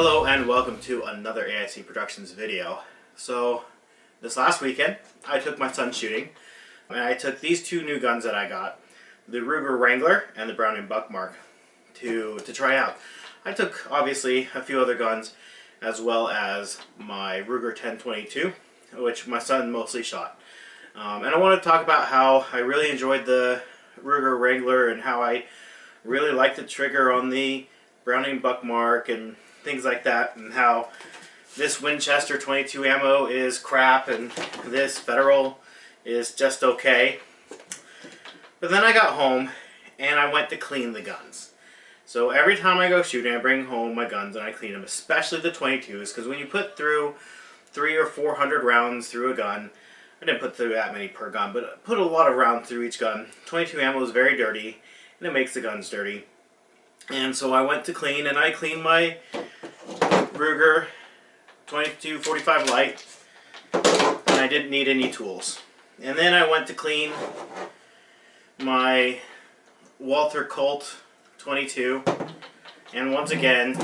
Hello and welcome to another AIC Productions video. So this last weekend I took my son shooting and I took these two new guns that I got, the Ruger Wrangler and the Browning Buckmark, to try out. I took obviously a few other guns as well as my Ruger 10-22, which my son mostly shot. And I want to talk about how I really enjoyed the Ruger Wrangler and how I really liked the trigger on the Browning Buckmark and things like that, and how this Winchester 22 ammo is crap and this Federal is just okay. But then I got home and I went to clean the guns. So every time I go shooting, I bring home my guns and I clean them, especially the 22s, because when you put through 300 or 400 rounds through a gun, I didn't put through that many per gun, but I put a lot of rounds through each gun. 22 ammo is very dirty and it makes the guns dirty. And so I went to clean and I cleaned my Ruger 22-45 Light, and I didn't need any tools. And then I went to clean my Walther Colt 22, and once again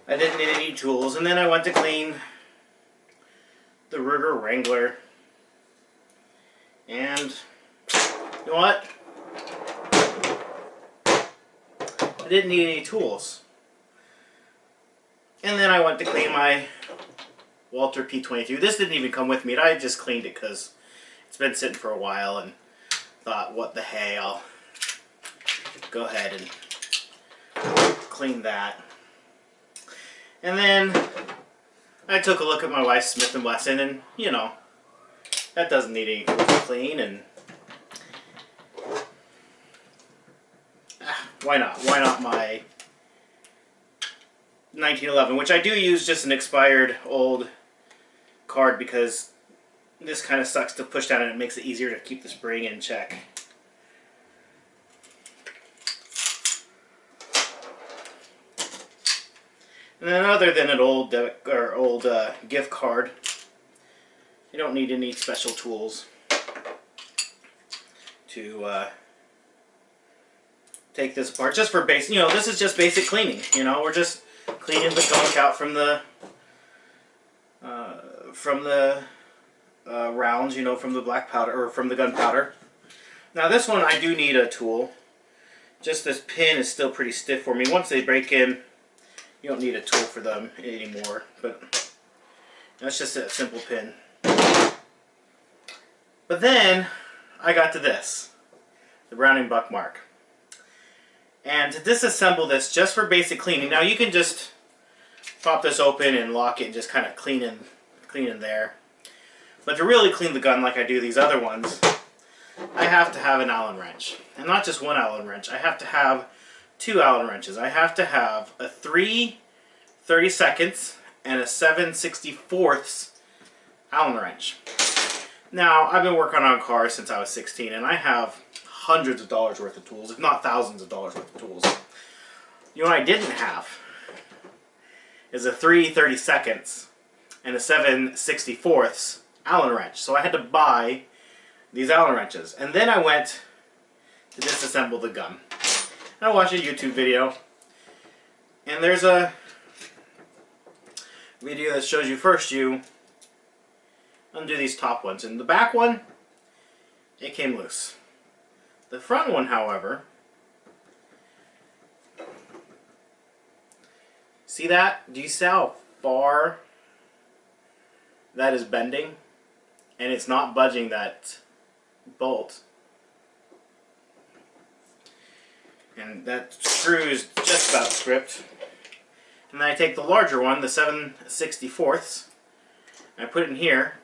I didn't need any tools. And then I went to clean the Ruger Wrangler, and you know what? I didn't need any tools. And then I went to clean my Walther P22. This didn't even come with me. I just cleaned it because it's been sitting for a while and thought, what the hey, I'll go ahead and clean that. And then I took a look at my wife's Smith & Wesson, and you know, that doesn't need any tools to clean, and why not? Why not my 1911, which I do use just an expired old card because this kind of sucks to push down and it makes it easier to keep the spring in check. And then other than an old gift card, you don't need any special tools to take this apart. Just for basic, you know, this is just basic cleaning. You know, we're just cleaning the gunk out from the rounds, you know, from the black powder or from the gunpowder. Now this one I do need a tool. Just this pin is still pretty stiff for me. Once they break in, you don't need a tool for them anymore, but that's just a simple pin. But then I got to this, the Browning Buckmark. And to disassemble this just for basic cleaning, now you can just pop this open and lock it and just kind of clean in there. But to really clean the gun like I do these other ones, I have to have an Allen wrench. And not just one Allen wrench, I have to have two Allen wrenches. I have to have a 3 32nds and a 7/64 Allen wrench. Now, I've been working on cars since I was 16, and I have hundreds of dollars worth of tools, if not thousands of dollars worth of tools. You know what I didn't have is a 3 32nds and a 7/64 Allen wrench. So I had to buy these Allen wrenches. And then I went to disassemble the gun. I watched a YouTube video, and there's a video that shows you first you undo these top ones, and the back one, it came loose. The front one, however, see that? Do you see how far that is bending? And it's not budging that bolt. And that screw is just about stripped. And then I take the larger one, the 7/64, and I put it in here,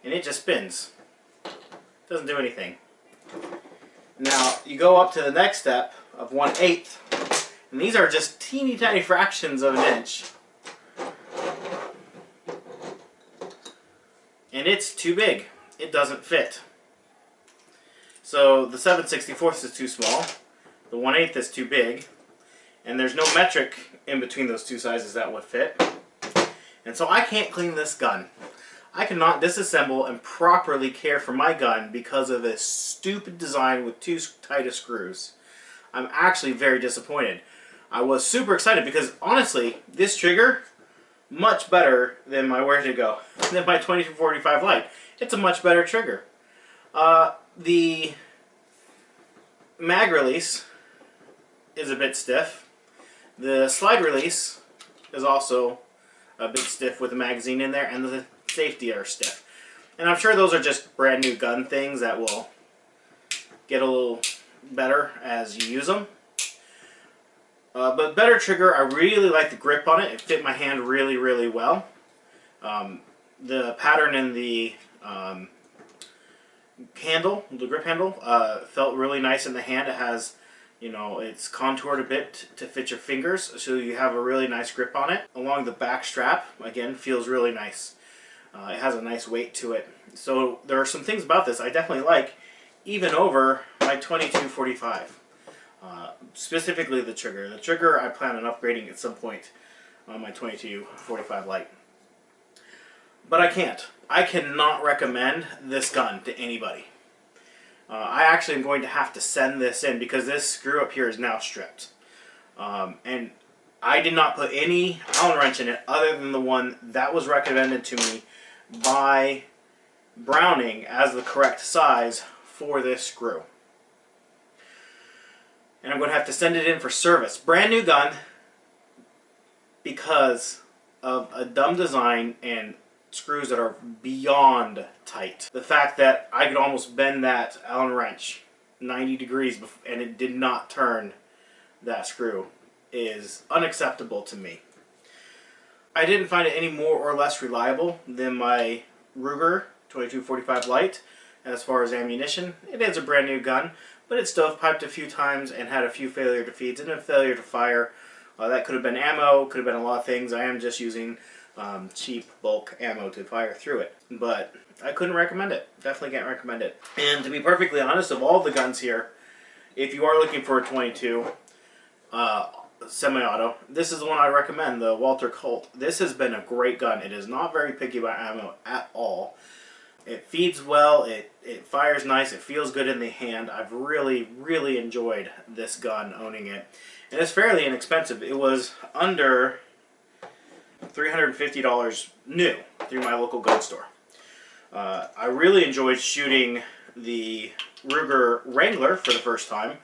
and it just spins. Doesn't do anything. Now you go up to the next step of 1/8, and these are just teeny tiny fractions of an inch. And it's too big. It doesn't fit. So the 7/64 is too small, the 1/8 is too big, and there's no metric in between those two sizes that would fit. And so I can't clean this gun. I cannot disassemble and properly care for my gun because of this stupid design with too tight of screws. I'm actually very disappointed. I was super excited because honestly, this trigger, much better than my where'd it go? Than my 2245 Lite. It's a much better trigger. The mag release is a bit stiff. The slide release is also a bit stiff with the magazine in there, and the safety are stiff. And I'm sure those are just brand new gun things that will get a little better as you use them. But better trigger, I really like the grip on it. It fit my hand really, really well. The pattern in the handle, the grip handle, felt really nice in the hand. It has, you know, it's contoured a bit to fit your fingers, so you have a really nice grip on it. Along the back strap, again, feels really nice. It has a nice weight to it. So there are some things about this I definitely like, even over my 2245. Specifically the trigger. The trigger I plan on upgrading at some point on my 2245 Lite. But I can't. I cannot recommend this gun to anybody. I actually am going to have to send this in because this screw up here is now stripped. And I did not put any Allen wrench in it other than the one that was recommended to me by Browning as the correct size for this screw. And I'm going to have to send it in for service. Brand new gun, because of a dumb design and screws that are beyond tight. The fact that I could almost bend that Allen wrench 90 degrees and it did not turn that screw is unacceptable to me. I didn't find it any more or less reliable than my Ruger 2245 Lite as far as ammunition. It is a brand new gun, but it stovepiped a few times and had a few failure to feeds and a failure to fire. That could have been ammo, could have been a lot of things. I am just using cheap bulk ammo to fire through it. But I couldn't recommend it. Definitely can't recommend it. And to be perfectly honest, of all the guns here, if you are looking for a 22 semi-auto, this is the one I recommend, the Walter Colt. This has been a great gun. It is not very picky about ammo at all. It feeds well, it fires nice, it feels good in the hand. I've really, really enjoyed this gun, owning it. And it's fairly inexpensive. It was under $350 new through my local gun store. I really enjoyed shooting the Ruger Wrangler for the first time.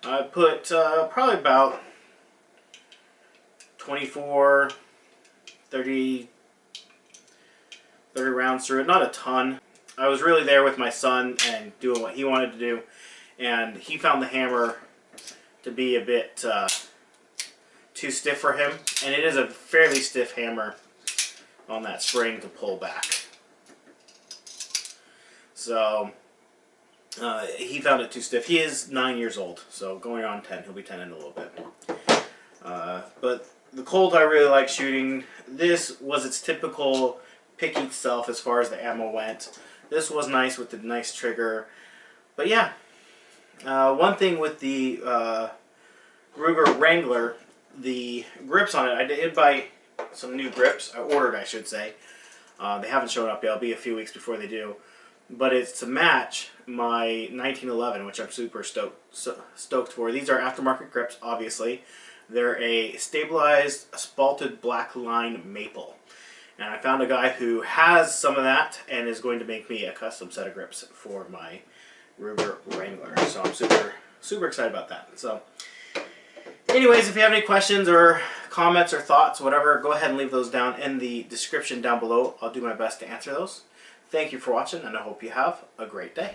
I put probably about 24, 30 rounds through it. Not a ton. I was really there with my son and doing what he wanted to do, and he found the hammer to be a bit too stiff for him, and it is a fairly stiff hammer on that spring to pull back. So he found it too stiff. He is 9 years old, so going on 10. He'll be 10 in a little bit. But the Colt I really like shooting. This was its typical picky self as far as the ammo went. This was nice with the nice trigger. But yeah, one thing with the Ruger Wrangler, the grips on it, I did buy some new grips. I ordered, I should say. They haven't shown up yet. It'll be a few weeks before they do. But it's to match my 1911, which I'm super stoked for. These are aftermarket grips, obviously. They're a stabilized, spalted black line maple. And I found a guy who has some of that and is going to make me a custom set of grips for my Ruger Wrangler. So I'm super excited about that. So anyways, if you have any questions or comments or thoughts, whatever, go ahead and leave those down in the description down below. I'll do my best to answer those. Thank you for watching, and I hope you have a great day.